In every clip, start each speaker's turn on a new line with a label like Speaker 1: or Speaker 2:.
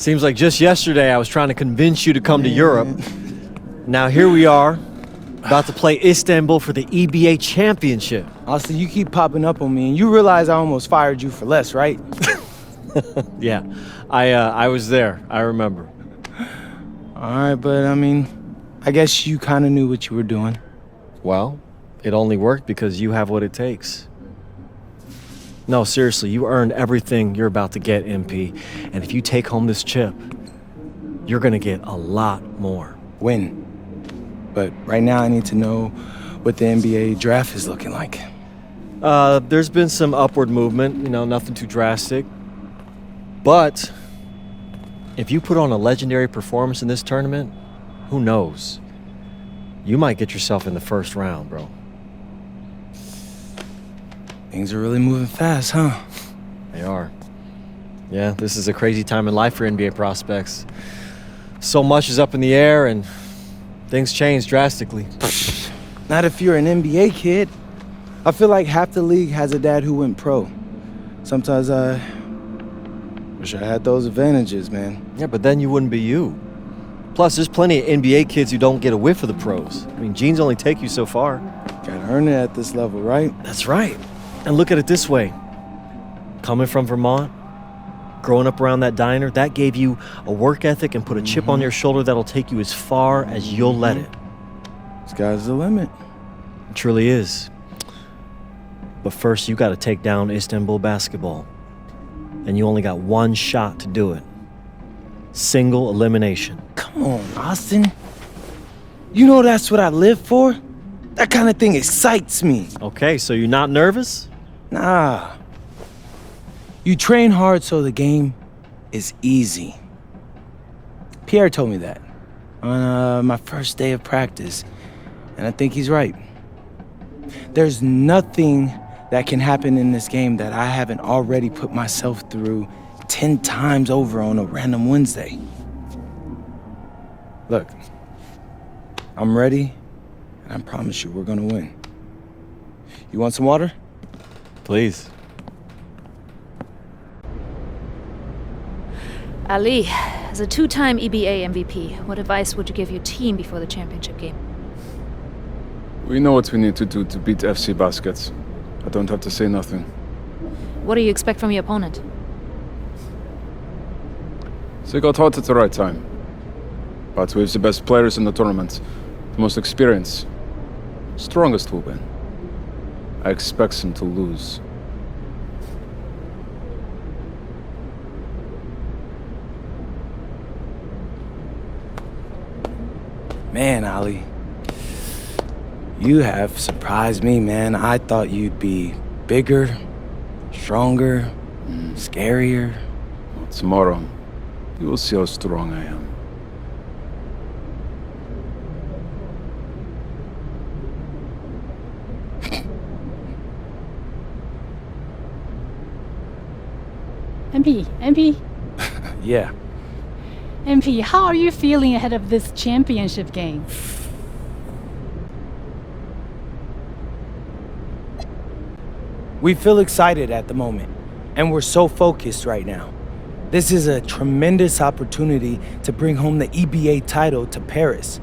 Speaker 1: Seems like just yesterday I was trying to convince you to come to Europe. Now here we are, about to play Istanbul for the EBA Championship.
Speaker 2: Austin, you keep popping up on me, and you realize I almost fired you for less, right?
Speaker 1: Yeah, I was there. I remember.
Speaker 2: All right, but I mean, I guess you kind of knew what you were doing.
Speaker 1: Well, it only worked because you have what it takes. No, seriously, you earned everything you're about to get, MP. And if you take home this chip, you're gonna get a lot more.
Speaker 2: Win. But right now I need to know what the NBA draft is looking like.
Speaker 1: There's been some upward movement, nothing too drastic. But if you put on a legendary performance in this tournament, who knows? You might get yourself in the first round, bro.
Speaker 2: Things are really moving fast, huh?
Speaker 1: They are. Yeah, this is a crazy time in life for NBA prospects. So much is up in the air and things change drastically.
Speaker 2: Not if you're an NBA kid. I feel like half the league has a dad who went pro. Sometimes I wish I had those advantages, man.
Speaker 1: Yeah, but then you wouldn't be you. Plus, there's plenty of NBA kids who don't get a whiff of the pros. I mean, genes only take you so far.
Speaker 2: Gotta earn it at this level, right?
Speaker 1: That's right. And look at it this way. Coming from Vermont, growing up around that diner, that gave you a work ethic and put a chip on your shoulder that'll take you as far as you'll let it.
Speaker 2: Sky's the limit.
Speaker 1: It truly is. But first, you gotta take down Istanbul basketball. And you only got one shot to do it. Single elimination.
Speaker 2: Come on, Austin. You know that's what I live for? That kind of thing excites me.
Speaker 1: Okay, so you're not nervous?
Speaker 2: Nah. You train hard so the game is easy. Pierre told me that on my first day of practice, and I think he's right. There's nothing that can happen in this game that I haven't already put myself through 10 times over on a random Wednesday. Look, I'm ready, and I promise you we're gonna win. You want some water?
Speaker 1: Please.
Speaker 3: Ali, as a two-time EBA MVP, what advice would you give your team before the championship game?
Speaker 4: We know what we need to do to beat FC Baskets. I don't have to say nothing.
Speaker 3: What do you expect from your opponent?
Speaker 4: They got hot at the right time. But we have the best players in the tournament, the most experience. Strongest will win. I expect them to lose.
Speaker 2: Man, Ali, you have surprised me, man. I thought you'd be bigger, stronger, scarier.
Speaker 4: Tomorrow, you will see how strong I am.
Speaker 5: MP,
Speaker 2: Yeah.
Speaker 5: MP, how are you feeling ahead of this championship game?
Speaker 2: We feel excited at the moment, and we're so focused right now. This is a tremendous opportunity to bring home the EBA title to Paris.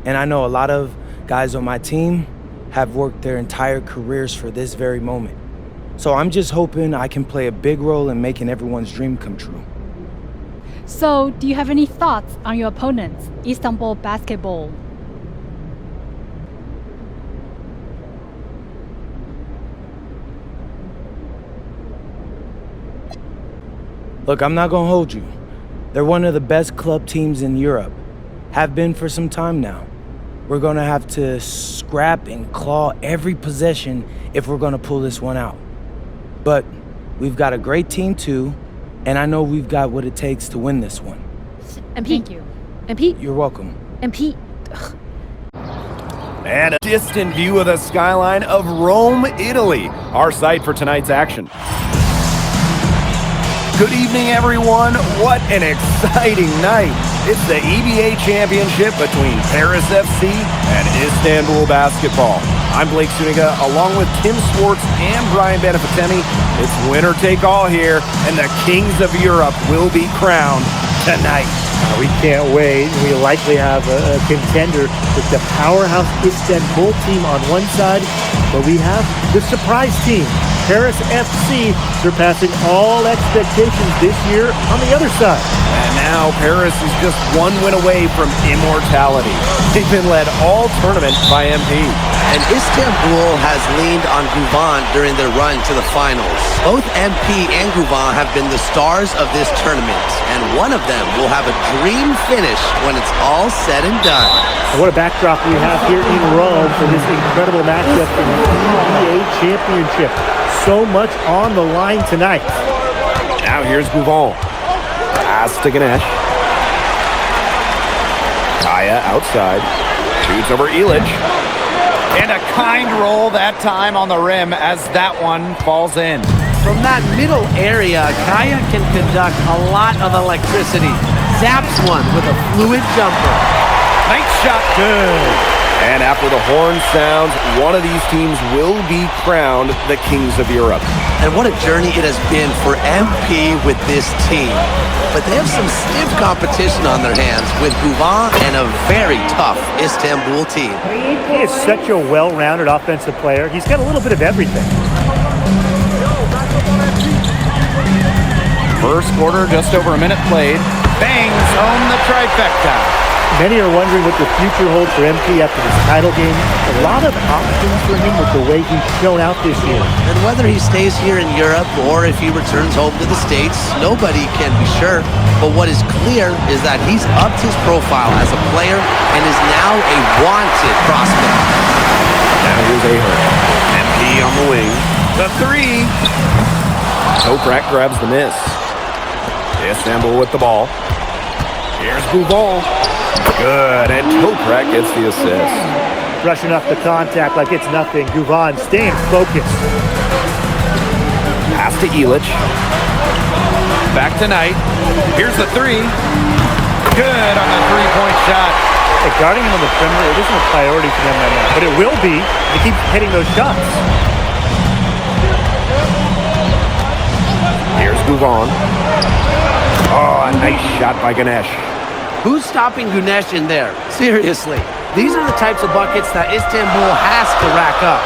Speaker 2: And I know a lot of guys on my team have worked their entire careers for this very moment. So I'm just hoping I can play a big role in making everyone's dream come true.
Speaker 5: So, do you have any thoughts on your opponents, Istanbul Basketball?
Speaker 2: Look, I'm not gonna hold you. They're one of the best club teams in Europe. Have been for some time now. We're gonna have to scrap and claw every possession if we're gonna pull this one out. But we've got a great team too, and I know we've got what it takes to win this one.
Speaker 3: MP.
Speaker 5: Thank you.
Speaker 3: MP.
Speaker 2: You're welcome.
Speaker 3: MP.
Speaker 6: And a distant view of the skyline of Rome, Italy, our site for tonight's action. Good evening, everyone. What an exciting night. It's the EBA Championship between Paris FC and Istanbul Basketball. I'm Blake Suniga, along with Tim Swartz and Brian Benefitemi. It's winner take all here, and the kings of Europe will be crowned tonight.
Speaker 7: We can't wait. We likely have a contender with the powerhouse Istanbul team on one side, but we have the surprise team, Paris FC, surpassing all expectations this year on the other side.
Speaker 6: And now Paris is just one win away from immortality. They've been led all tournament by MP.
Speaker 8: And Istanbul has leaned on Guvan during their run to the finals. Both MP and Guvan have been the stars of this tournament, and one of them will have a dream finish when it's all said and done.
Speaker 7: And what a backdrop we have here in Rome for this incredible matchup in the EBA Championship. So much on the line tonight.
Speaker 6: Now here's Guvan. Pass to Ganesh. Kaya outside. Shoots over Illich. And a kind roll that time on the rim as that one falls in.
Speaker 8: From that middle area, Kaya can conduct a lot of electricity. Zaps one with a fluid jumper.
Speaker 6: Nice shot. Good. And after the horn sounds, one of these teams will be crowned the Kings of Europe.
Speaker 8: And what a journey it has been for MP with this team. But they have some stiff competition on their hands with Guvan and a very tough Istanbul team.
Speaker 7: He is such a well-rounded offensive player. He's got a little bit of everything.
Speaker 6: First quarter, just over a minute played. Bangs home the trifecta.
Speaker 7: Many are wondering what the future holds for MP after this title game. A lot of options for him with the way he's shown out this year.
Speaker 8: And whether he stays here in Europe or if he returns home to the States, nobody can be sure. But what is clear is that he's upped his profile as a player and is now a wanted prospect.
Speaker 6: Now here's Ahern. MP on the wing. The three. Toprak grabs the miss. Istanbul with the ball. Here's Guvan. Good, and Toprak gets the assist.
Speaker 7: Brushing off the contact like it's nothing. Guvan staying focused.
Speaker 6: Pass to Illich. Back to Knight. Here's the three. Good on the three-point shot.
Speaker 7: Hey, guarding him on the perimeter, it isn't a priority for them right now, but it will be if he keeps hitting those shots.
Speaker 6: Here's Guvan. Oh, a nice shot by Ganesh.
Speaker 8: Who's stopping Ganesh in there? Seriously. These are the types of buckets that Istanbul has to rack up.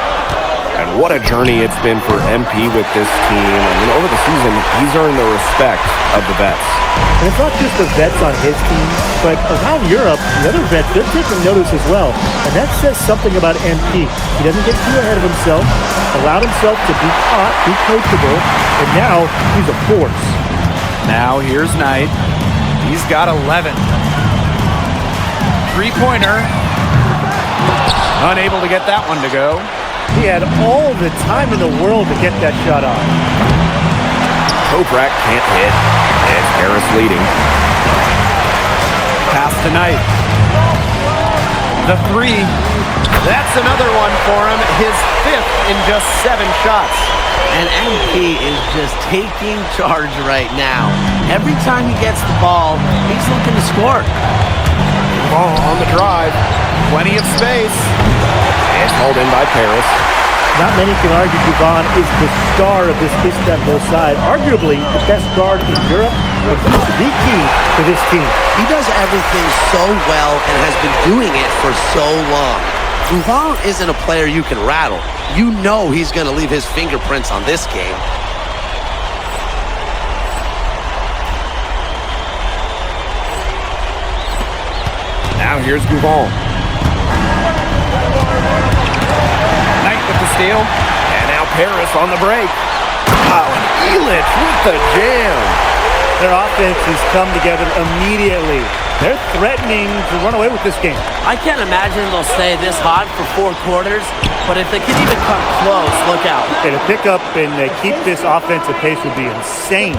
Speaker 6: And what a journey it's been for MP with this team. I mean, over the season, he's earned the respect of the vets.
Speaker 7: And it's not just the vets on his team, but around Europe, the other vets, they're taking notice as well. And that says something about MP. He doesn't get too ahead of himself, allowed himself to be hot, be coachable, and now he's a force.
Speaker 6: Now here's Knight. He's got 11. Three-pointer. Unable to get that one to go.
Speaker 7: He had all the time in the world to get that shot off.
Speaker 6: Toprak can't hit. It's Harris leading. Pass to Knight. The three. That's another one for him. His fifth in just 7 shots.
Speaker 8: And MP is just taking charge right now. Every time he gets the ball, he's looking to score.
Speaker 6: Ball on the drive. Plenty of space. It's hauled in by Paris.
Speaker 7: Not many can argue Guvan is the star of this Istanbul side. Arguably the best guard in Europe, but he's the key to this team.
Speaker 8: He does everything so well and has been doing it for so long. Guvan isn't a player you can rattle. You know he's going to leave his fingerprints on this game.
Speaker 6: Now here's Guvan. Knight with the steal. And now Paris on the break. Oh, and Illich with the jam.
Speaker 7: Their offense has come together immediately. They're threatening to run away with this game.
Speaker 8: I can't imagine they'll stay this hot for 4 quarters, but if they can even come close, look out.
Speaker 7: Okay, to pick up and keep this offensive pace would be insane.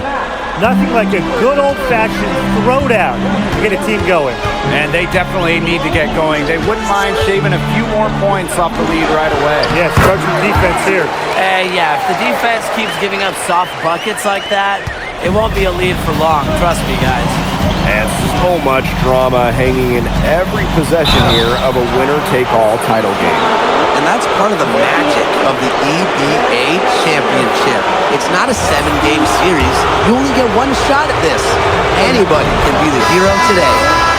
Speaker 7: Nothing like a good old-fashioned throwdown to get a team going.
Speaker 6: And they definitely need to get going. They wouldn't mind shaving a few more points off the lead right away.
Speaker 7: Yeah, start some defense here.
Speaker 8: Yeah, if the defense keeps giving up soft buckets like that, it won't be a lead for long. Trust me, guys.
Speaker 6: And so much drama hanging in every possession here of a winner-take-all title game.
Speaker 8: And that's part of the magic of the EBA Championship. It's not a 7-game series. You only get one shot at this. Anybody can be the hero today.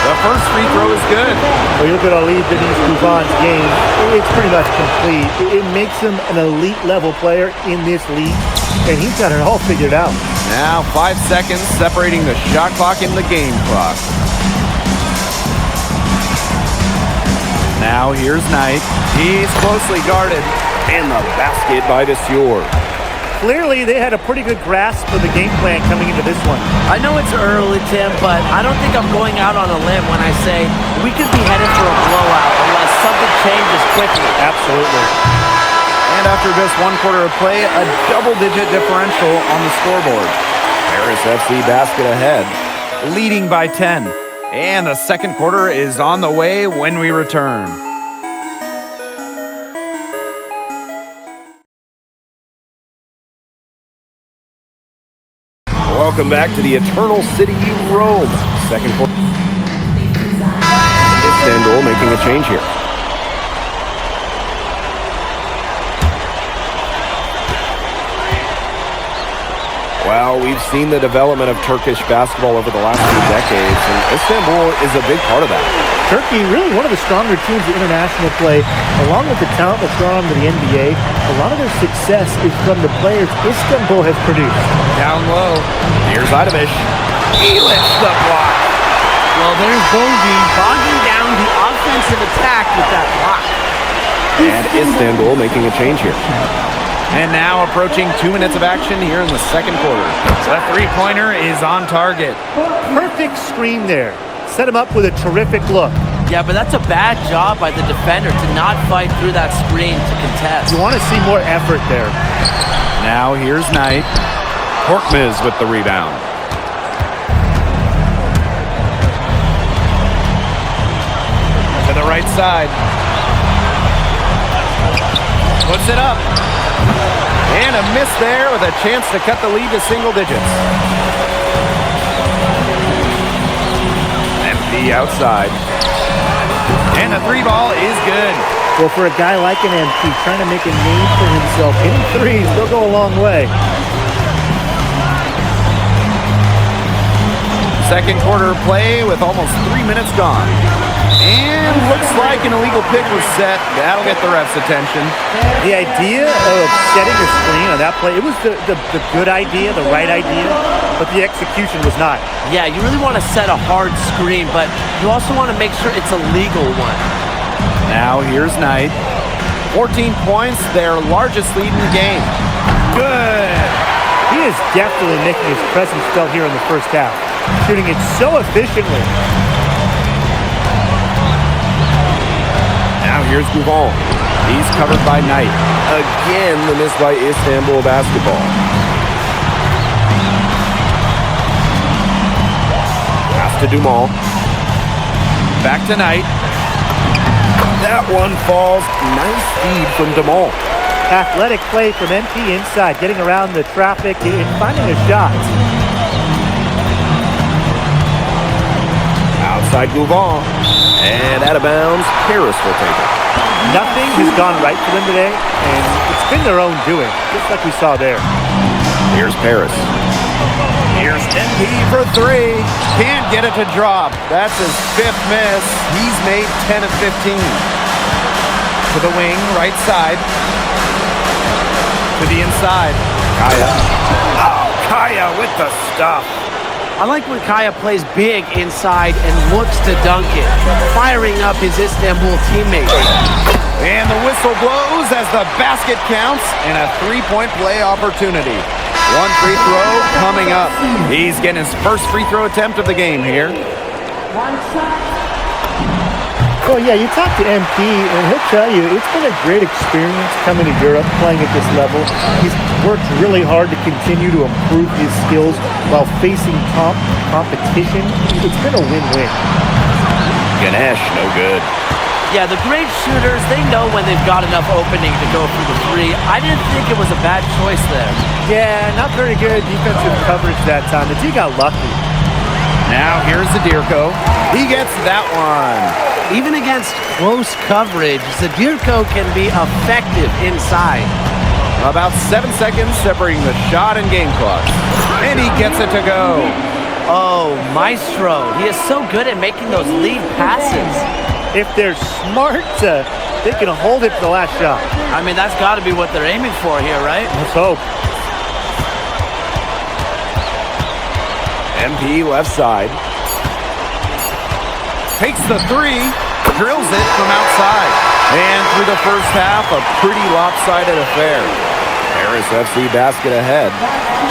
Speaker 6: The first free throw is good.
Speaker 7: Well, you look at Ali Denise Gouvan's game, it's pretty much complete. It makes him an elite level player in this league, and he's got it all figured out.
Speaker 6: Now 5 seconds separating the shot clock and the game clock. Now here's Knight. He's closely guarded. And the basket by Vasseur.
Speaker 7: Clearly, they had a pretty good grasp of the game plan coming into this one.
Speaker 9: I know it's early, Tim, but I don't think I'm going out on a limb when I say we could be headed for a blowout unless something changes quickly.
Speaker 7: Absolutely.
Speaker 6: And after just 1 quarter of play, a double-digit differential on the scoreboard. Paris FC basket ahead, leading by 10. And the second quarter is on the way when we return. Welcome back to the Eternal City Rome. Second quarter. Istanbul making a change here. Well, we've seen the development of Turkish basketball over the last few decades, and Istanbul is a big part of that.
Speaker 7: Turkey, really one of the stronger teams in international play, along with the talent that's gone on to the NBA. A lot of their success is from the players Istanbul has produced.
Speaker 6: Down low. Here's Idovic. He lifts the block.
Speaker 9: Well, there's Bogey bogging down the offensive attack with that block.
Speaker 6: And Istanbul making a change here. And now approaching 2 minutes of action here in the second quarter. The three-pointer is on target.
Speaker 7: Perfect screen there. Set him up with a terrific look.
Speaker 9: Yeah, but that's a bad job by the defender to not fight through that screen to contest.
Speaker 7: You want to see more effort there.
Speaker 6: Now here's Knight. Korkmaz with the rebound. To the right side. Puts it up. And a miss there with a chance to cut the lead to single digits. MP outside. And the three ball is good.
Speaker 7: Well, for a guy like an MP trying to make a name for himself, hitting threes, they'll go a long way.
Speaker 6: Second quarter play with almost 3 minutes gone. And looks like an illegal pick was set. That'll get the ref's attention.
Speaker 7: The idea of setting a screen on that play, it was the good idea, the right idea, but the execution was not.
Speaker 9: Yeah, you really want to set a hard screen, but you also want to make sure it's a legal one.
Speaker 6: Now here's Knight. 14 points, their largest lead in the game. Good.
Speaker 7: He is definitely making his presence felt here in the first half, shooting it so efficiently.
Speaker 6: Now here's Gouvan. He's covered by Knight. Again, the miss by Istanbul basketball. Pass to Dumont. Back to Knight. That one falls. Nice feed from Dumont.
Speaker 7: Athletic play from MP inside, getting around the traffic and finding a shot.
Speaker 6: Outside Gouvan. And out of bounds, Paris will take it.
Speaker 7: Nothing has gone right for them today, and it's been their own doing, just like we saw there.
Speaker 6: Here's Paris. Here's MP for three. Can't get it to drop. That's his 5th miss. He's made 10 of 15. To the wing, right side. To the inside. Kaya. Oh, Kaya with the stuff.
Speaker 9: I like when Kaya plays big inside and looks to dunk it, firing up his Istanbul teammates.
Speaker 6: And the whistle blows as the basket counts and a three-point play opportunity. One free throw coming up. He's getting his first free throw attempt of the game here.
Speaker 7: Well, yeah, you talk to MP, and he'll tell you it's been a great experience coming to Europe, playing at this level. He's worked really hard to continue to improve his skills while facing competition. It's been a win-win.
Speaker 6: Ganesh, no good.
Speaker 9: Yeah, the great shooters, they know when they've got enough opening to go for the three. I didn't think it was a bad choice there.
Speaker 7: Yeah, not very good defensive coverage that time. The D got lucky.
Speaker 6: Now here's Zadirko. He gets that one.
Speaker 8: Even against close coverage, Zadirko can be effective inside.
Speaker 6: About 7 seconds separating the shot and game clock. And he gets it to go.
Speaker 9: Oh, Maestro. He is so good at making those lead passes.
Speaker 7: If they're smart, they can hold it to the last shot.
Speaker 9: I mean, that's got to be what they're aiming for here, right?
Speaker 7: Let's hope.
Speaker 6: MP left side. Takes the three, drills it from outside. And through the first half, a pretty lopsided affair. Paris FC basket ahead.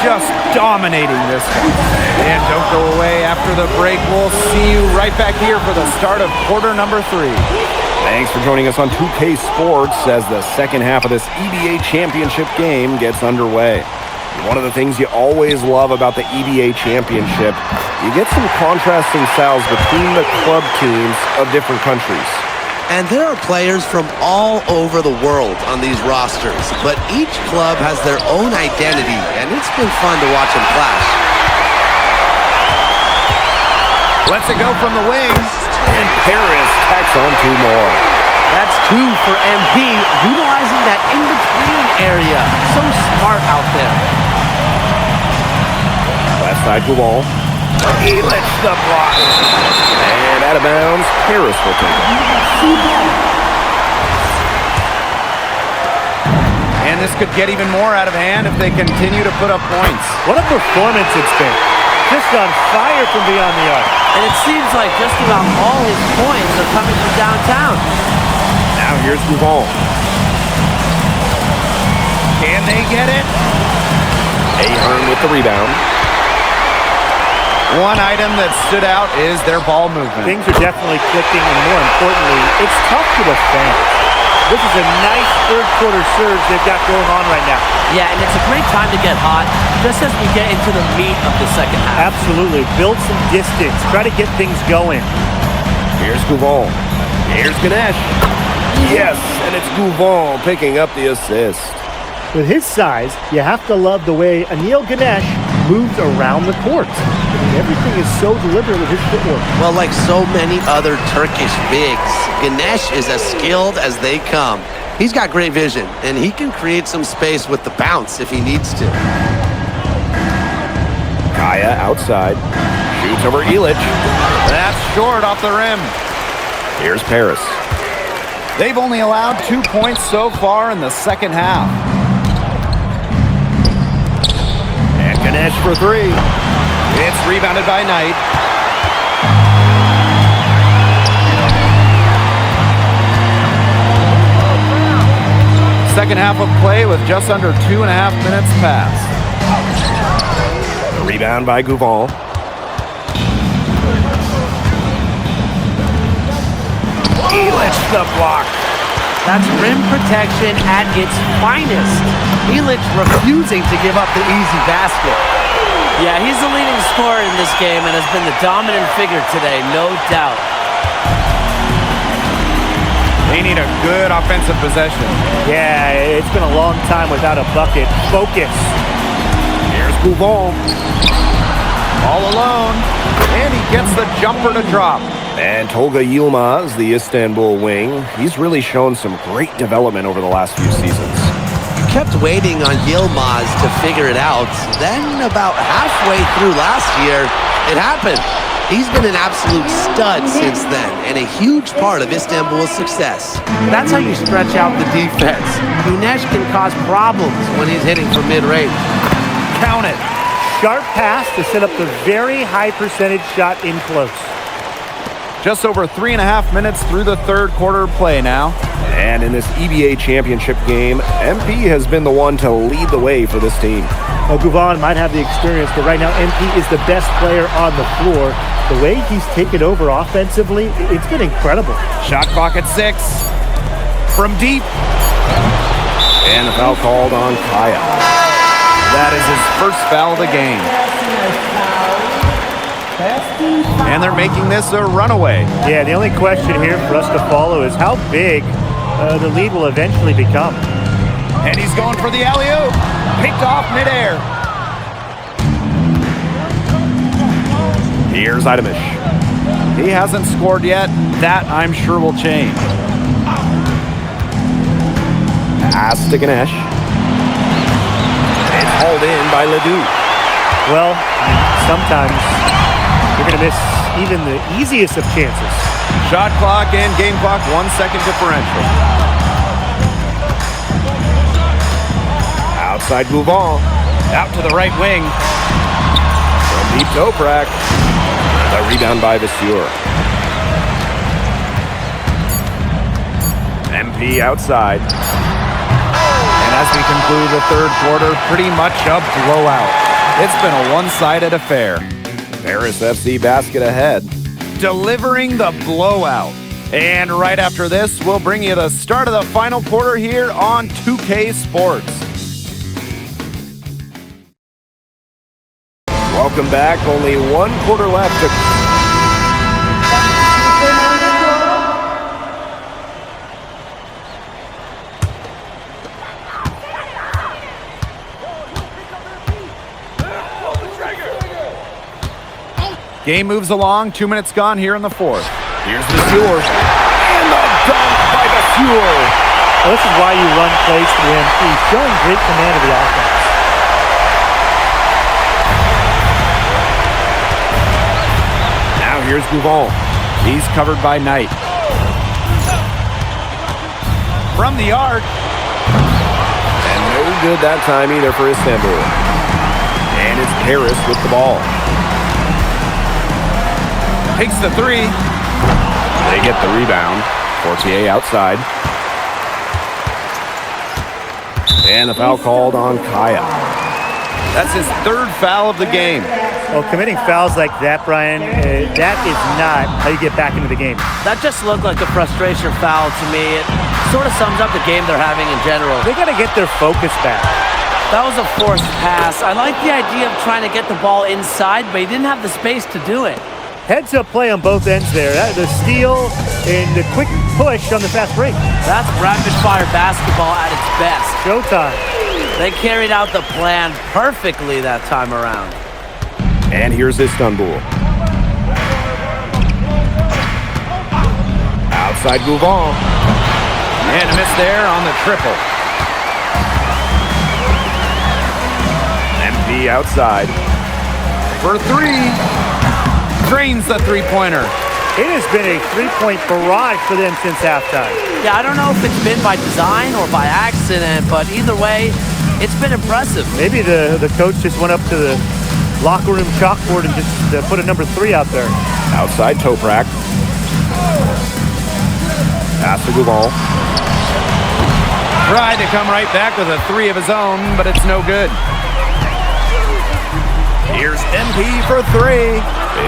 Speaker 6: Just dominating this one. And don't go away after the break. We'll see you right back here for the start of quarter number 3. Thanks for joining us on 2K Sports as the second half of this EBA Championship game gets underway. One of the things you always love about the EBA Championship, you get some contrasting styles between the club teams of different countries.
Speaker 8: And there are players from all over the world on these rosters, but each club has their own identity, and it's been fun to watch them clash.
Speaker 6: Lets it go from the wing, and Paris tacks on 2 more.
Speaker 9: That's 2 for MP, utilizing that in-between area. So smart out there.
Speaker 6: Left side Gouval. Illich the block. And out of bounds, Paris will take it. And this could get even more out of hand if they continue to put up points.
Speaker 7: What a performance it's been. Just on fire from beyond the arc.
Speaker 9: And it seems like just about all his points are coming from downtown.
Speaker 6: Now here's Gouval. Can they get it? Ahern with the rebound. One item that stood out is their ball movement.
Speaker 7: Things are definitely clicking, and more importantly, it's tough to defend. This is a nice third-quarter surge they've got going on right now.
Speaker 9: Yeah, and it's a great time to get hot, just as we get into the meat of the second half.
Speaker 7: Absolutely. Build some distance. Try to get things going.
Speaker 6: Here's Gouval. Here's Ganesh. Yes, and it's Gouval picking up the assist.
Speaker 7: With his size, you have to love the way Anil Ganesh moves around the court. I mean, everything is so deliberate with his footwork.
Speaker 8: Well, like so many other Turkish bigs, Ganesh is as skilled as they come. He's got great vision, and he can create some space with the bounce if he needs to.
Speaker 6: Kaya outside. Shoots over Illich. That's short off the rim. Here's Paris. They've only allowed 2 points so far in the second half. And Ganesh for 3. It's rebounded by Knight. Second half of play with just under 2.5 minutes passed. The rebound by Gouval. Illich the block.
Speaker 9: That's rim protection at its finest.
Speaker 8: Illich refusing to give up the easy basket.
Speaker 9: Yeah, he's the leading scorer in this game and has been the dominant figure today, no doubt.
Speaker 6: They need a good offensive possession.
Speaker 7: Yeah, it's been a long time without a bucket. Focus.
Speaker 6: Here's Gouval. All alone. And he gets the jumper to drop. And Tolga Yilmaz, the Istanbul wing, he's really shown some great development over the last few seasons.
Speaker 8: Kept waiting on Yilmaz to figure it out. Then about halfway through last year, it happened. He's been an absolute stud since then, and a huge part of Istanbul's success.
Speaker 9: That's how you stretch out the defense.
Speaker 8: Ganesh can cause problems when he's hitting from mid-range.
Speaker 6: Count it.
Speaker 7: Sharp pass to set up the very high percentage shot in close.
Speaker 6: Just over 3.5 minutes through the third quarter of play now. And in this EBA championship game, MP has been the one to lead the way for this team.
Speaker 7: Well, Gouval might have the experience, but right now MP is the best player on the floor. The way he's taken over offensively, it's been incredible.
Speaker 6: Shot clock at 6. From deep. And the foul called on Kaya. That is his first foul of the game. And they're making this a runaway.
Speaker 7: Yeah, the only question here for us to follow is how big the lead will eventually become.
Speaker 6: And he's going for the alley-oop. Picked off midair. Here's Idamish. He hasn't scored yet. That, I'm sure, will change. Pass to Ganesh. It's hauled in by Ledoux.
Speaker 7: Well, sometimes you're going to miss even the easiest of chances.
Speaker 6: Shot clock and game clock, 1 second differential. Outside Bouvon. Out to the right wing. From deep Toprak. The rebound by Vasseur. MP outside. And as we conclude the third quarter, pretty much a blowout. It's been a one-sided affair. Paris FC basket ahead, delivering the blowout. And right after this, we'll bring you the start of the final quarter here on 2K Sports. Welcome back. Only one quarter left to... Game moves along. 2 minutes gone here in the fourth. Here's Vasseur. And the dunk by Vasseur.
Speaker 7: Well, this is why you run plays through him. He's showing great command of the offense.
Speaker 6: Now here's Bouvon. He's covered by Knight. From the arc. And no good that time either for Istanbul. And it's Paris with the ball. Takes the three. They get the rebound. Fortier outside. And the foul called on Kaya. That's his third foul of the game.
Speaker 7: Well, committing fouls like that, Brian, that is not how you get back into the game.
Speaker 9: That just looked like a frustration foul to me. It sort of sums up the game they're having in general.
Speaker 7: They got to get their focus back.
Speaker 9: That was a forced pass. I like the idea of trying to get the ball inside, but he didn't have the space to do it.
Speaker 7: Heads-up play on both ends there. The steal and the quick push on the fast break.
Speaker 9: That's rapid-fire basketball at its best.
Speaker 7: Showtime.
Speaker 9: They carried out the plan perfectly that time around.
Speaker 6: And here's Istanbul. Outside Bouvon. And a miss there on the triple. MP outside. For three. Drains the three-pointer.
Speaker 7: It has been a three-point barrage for them since halftime.
Speaker 9: Yeah, I don't know if it's been by design or by accident, but either way, it's been impressive.
Speaker 7: Maybe the coach just went up to the locker room chalkboard and just put a number 3 out there.
Speaker 6: Outside Toprak. Pass to Bouvon. Tried to come right back with a three of his own, but it's no good. Here's MP for three.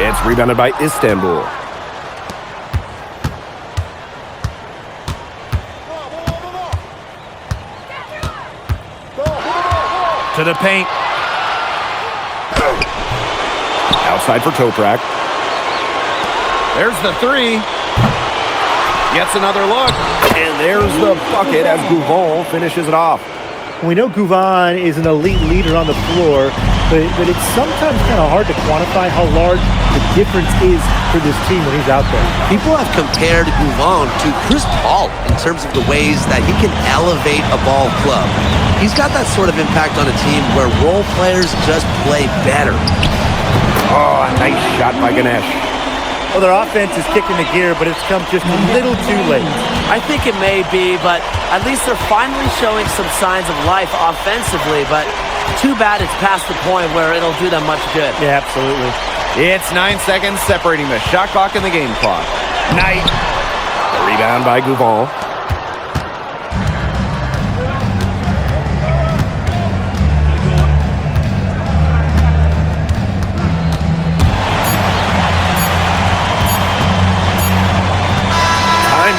Speaker 6: It's rebounded by Istanbul. To the paint. Outside for Toprak. There's the three. Gets another look. And there's the bucket as Bouvon finishes it off.
Speaker 7: We know Gouvon is an elite leader on the floor, but it's sometimes kind of hard to quantify how large the difference is for this team when he's out there.
Speaker 8: People have compared Bouvon to Chris Paul in terms of the ways that he can elevate a ball club. He's got that sort of impact on a team where role players just play better.
Speaker 6: Oh, a nice shot by Ganesh.
Speaker 7: Well, their offense is kicking the gear, but it's come just a little too late.
Speaker 9: I think it may be, but at least they're finally showing some signs of life offensively, but too bad it's past the point where it'll do them much good.
Speaker 7: Yeah, absolutely.
Speaker 6: It's 9 seconds separating the shot clock and the game clock. Knight. The rebound by Bouvon.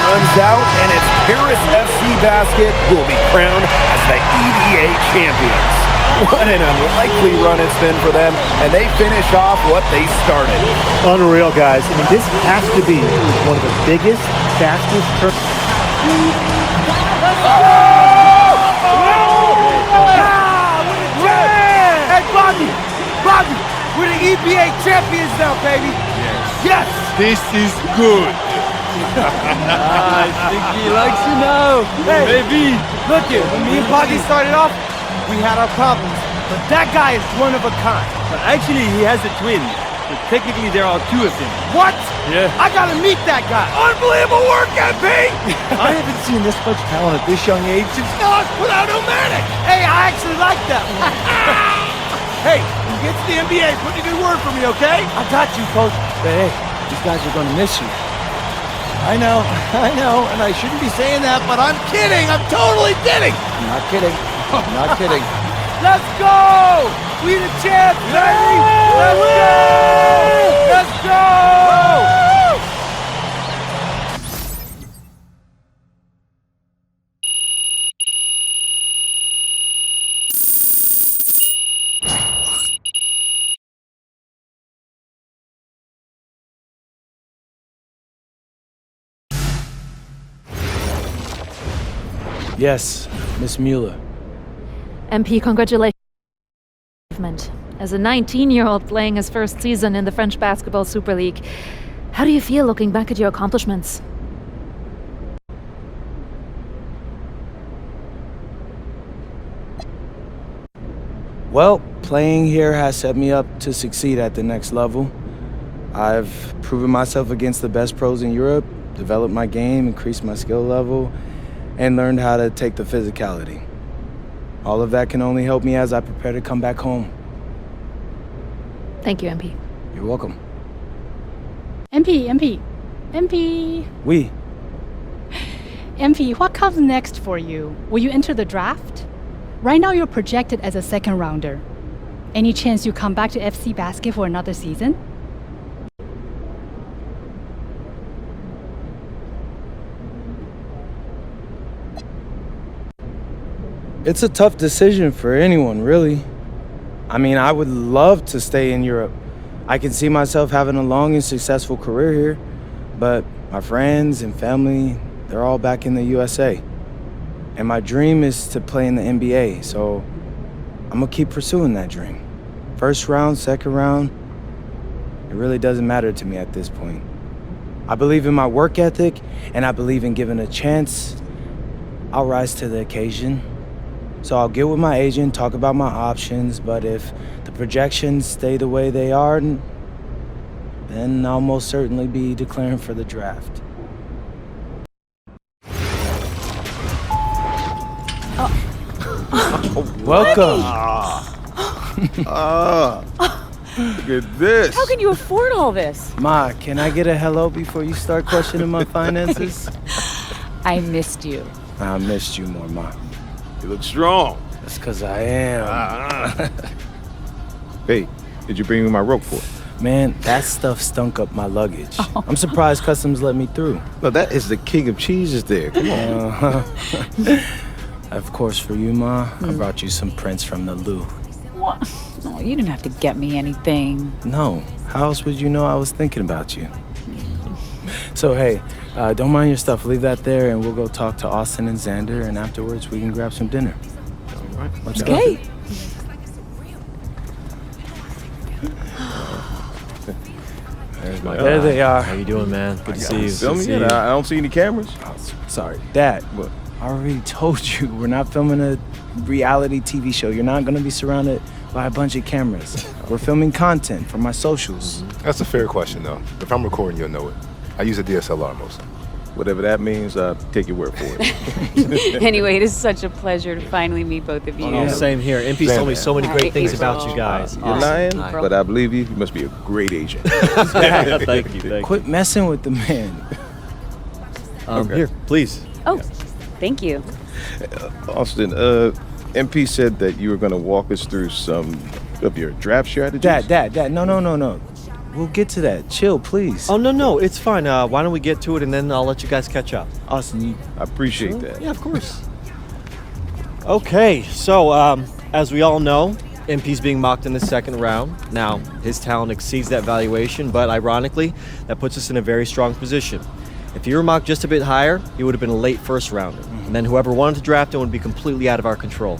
Speaker 6: Runs out, and it's Paris FC Basket who will be crowned as the EVA champions. What an unlikely run it's been for them, and they finish off what they started.
Speaker 7: Unreal, guys. I mean, this has to be one of the biggest, fastest
Speaker 9: Hey, Bobby! We're the
Speaker 2: EBA champions now, baby! Yes!
Speaker 10: This is good.
Speaker 2: I think he likes you now. Hey, maybe. Look here, when me and Poggy started off, we had our problems. But that guy is one of a kind.
Speaker 11: But actually, he has a twin. But technically, there are two of them.
Speaker 2: What?
Speaker 11: Yeah.
Speaker 2: I gotta meet that guy. Unbelievable work, MP!
Speaker 10: I haven't seen this much talent at this young age since
Speaker 2: Not without Omatic. Hey, I actually like that one. Hey, when you get to the NBA, put in a good word for me, okay? I got you, Coach. But hey, these guys are gonna miss you.
Speaker 10: I know, and I shouldn't be saying that, but I'm kidding. I'm totally kidding.
Speaker 2: Not kidding. Not kidding.
Speaker 11: Let's go! We the champs, baby! Let's go! Let's go!
Speaker 2: Yes, Miss Mueller.
Speaker 3: MP, congratulations. As a 19-year-old playing his first season in the French Basketball Super League, how do you feel looking back at your accomplishments?
Speaker 2: Well, playing here has set me up to succeed at the next level. I've proven myself against the best pros in Europe, developed my game, increased my skill level, and learned how to take the physicality. All of that can only help me as I prepare to come back home.
Speaker 3: Thank you, MP.
Speaker 2: You're welcome.
Speaker 5: MP.
Speaker 2: Oui.
Speaker 5: MP, what comes next for you? Will you enter the draft? Right now you're projected as a second rounder. Any chance you come back to FC Basket for another season?
Speaker 2: It's a tough decision for anyone, really. I mean, I would love to stay in Europe. I can see myself having a long and successful career here, but my friends and family, they're all back in the USA. And my dream is to play in the NBA, so I'm gonna keep pursuing that dream. First round, second round, it really doesn't matter to me at this point. I believe in my work ethic, and I believe in giving a chance. I'll rise to the occasion. So I'll get with my agent, talk about my options, but if the projections stay the way they are, then I'll most certainly be declaring for the draft. Welcome.
Speaker 10: Look at this.
Speaker 12: How can you afford all this?
Speaker 2: Ma, can I get a hello before you start questioning my finances?
Speaker 12: I missed you.
Speaker 2: I missed you more, Ma.
Speaker 10: You look strong.
Speaker 2: That's because I am.
Speaker 10: Hey, did you bring me my rope for it?
Speaker 2: Man, that stuff stunk up my luggage. I'm surprised customs let me through.
Speaker 10: No, that is the king of cheeses there. Come on.
Speaker 2: Of course, for you, Ma, I brought you some prints from the Louvre.
Speaker 12: What? No, you didn't have to get me anything.
Speaker 2: No, how else would you know I was thinking about you? So, hey, don't mind your stuff. Leave that there, and we'll go talk to Austin and Xander, and afterwards we can grab some dinner.
Speaker 10: All right.
Speaker 2: Let's
Speaker 12: Okay.
Speaker 2: go. There they are.
Speaker 1: How you doing, man? Good to see you.
Speaker 10: Filming it? I don't see any cameras.
Speaker 2: Oh, sorry. Dad,
Speaker 10: What?
Speaker 2: I already told you, we're not filming a reality TV show. You're not going to be surrounded by a bunch of cameras. We're filming content for my socials.
Speaker 13: That's a fair question, though. If I'm recording, you'll know it. I use a DSLR mostly.
Speaker 10: Whatever that means, take your word for it.
Speaker 12: Anyway, it is such a pleasure to finally meet both of you.
Speaker 1: Oh, same here. MP's told me so many great things about you guys.
Speaker 10: You're lying, but I believe you. You must be a great agent.
Speaker 1: Thank you.
Speaker 2: Quit messing with the man.
Speaker 1: Here, please.
Speaker 12: Oh, thank you.
Speaker 10: Austin, MP said that you were going to walk us through some of your draft strategies.
Speaker 2: Dad, no. We'll get to that. Chill, please.
Speaker 1: Oh, no, it's fine. Why don't we get to it, and then I'll let you guys catch up.
Speaker 2: Austin,
Speaker 10: I appreciate that.
Speaker 1: Yeah, of course. Okay, so as we all know, MP's being mocked in the second round. Now, his talent exceeds that valuation, but ironically, that puts us in a very strong position. If he were mocked just a bit higher, he would have been a late first rounder. And then whoever wanted to draft him would be completely out of our control.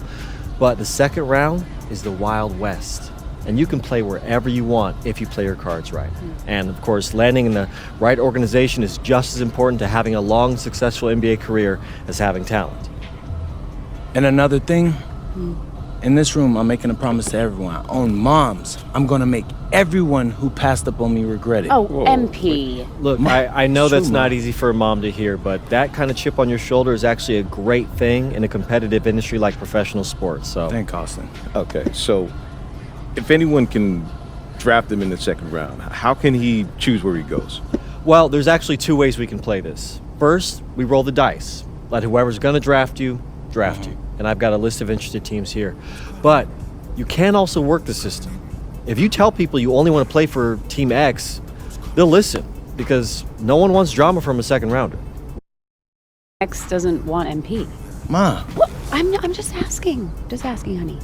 Speaker 1: But the second round is the Wild West. And you can play wherever you want if you play your cards right. And of course, landing in the right organization is just as important to having a long, successful NBA career as having talent.
Speaker 2: And another thing, in this room, I'm making a promise to everyone. On moms, I'm gonna make everyone who passed up on me regret it.
Speaker 12: Oh, MP.
Speaker 1: Look, I know that's not easy for a mom to hear, but that kind of chip on your shoulder is actually a great thing in a competitive industry like professional sports. So,
Speaker 2: thank Austin.
Speaker 10: Okay, so if anyone can draft him in the second round, how can he choose where he goes?
Speaker 1: well, there's actually two ways we can play this. First, we roll the dice. Let whoever's going to draft you. And I've got a list of interested teams here. But you can also work the system. If you tell people you only want to play for Team X, they'll listen because no one wants drama from a second rounder.
Speaker 12: X doesn't want MP.
Speaker 2: Ma.
Speaker 12: What? I'm just asking. Just asking, honey.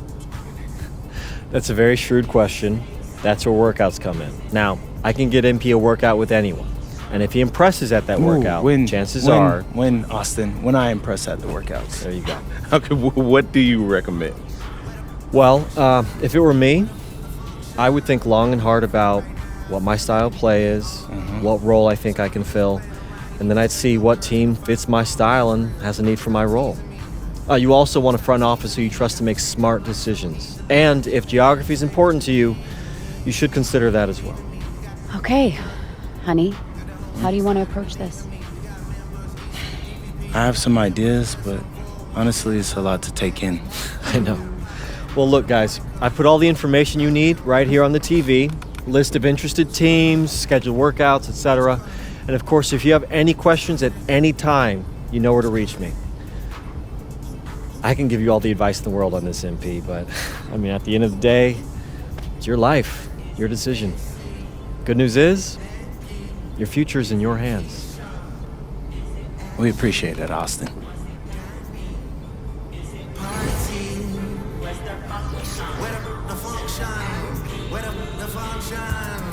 Speaker 1: That's a very shrewd question. That's where workouts come in. Now, I can get MP a workout with anyone. And if he impresses at that workout, chances are...
Speaker 2: When, Austin, when I impress at the workouts.
Speaker 1: There you go.
Speaker 10: Okay, what do you recommend?
Speaker 1: Well, if it were me, I would think long and hard about what my style of play is, what role I think I can fill, and then I'd see what team fits my style and has a need for my role. You also want a front office who you trust to make smart decisions. And if geography is important to you, you should consider that as well.
Speaker 12: Okay, honey. How do you want to approach this?
Speaker 2: I have some ideas, but honestly, it's a lot to take in.
Speaker 1: I know. Well, look, guys, I put all the information you need right here on the TV. List of interested teams, scheduled workouts, etc. And of course, if you have any questions at any time, you know where to reach me. I can give you all the advice in the world on this, MP, but I mean, at the end of the day, it's your life, your decision. Good news is, your future is in your hands.
Speaker 2: We appreciate it, Austin.
Speaker 14: Where the function?